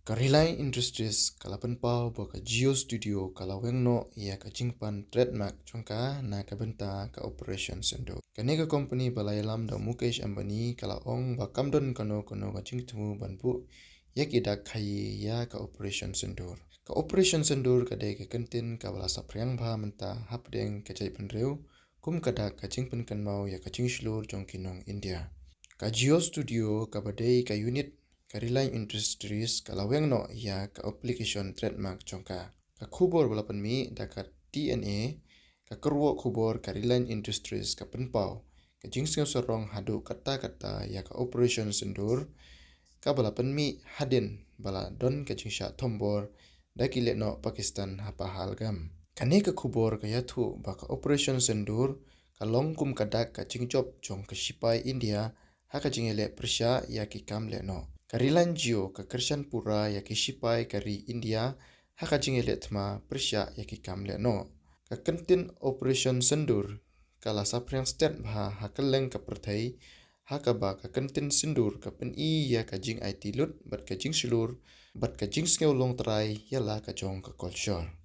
Karilai Industries kalapan pau boka Geo Studio kalaweng no ia ka jingpan trademark chongka na kabenta ka operation sendo. Kanega company balai lam da Mukesh Ambani kalaong ba kamdon kano ka jingtumu banpu ya kidak khayi ya ka operation sendur. Ka operation sendur kadai ka kentin ka bala sapriang ba menta hapdeng ka jai penreu kum kadak ka jingpen kan mau ya ka jingslur jongkinong India. Ka Geo Studio ka badai ka unit Karilai Industries kalaweng no ya ka application trademark chongka. Ka khubor balapan mi da ka TNA ka kerwo khubor Karilai Industries ka penpau ka jingseng sorong hadu kata ya ka operation sendur ka balapan mi hadin bala don ka jingsha thombor da kile no Pakistan hapa halgam. Kane ka khubor ka yathu ba ka operation sendur ka longkum kadak ka jingjob jong ka sipai India haka jingele persya ya ki kamle no. Karilan Geo ka Kershanpura ya ki sipai kari India haka jingele thma persya ya ki kamle no. Ka kentin operation sendur kala sapriang state bha hakaleng ka perthai haka ba ka kentin sendur ka pen I ya ka jing IT lut bat ka jing sulur bat ka jing skeu long trai yala ka jong ka culture.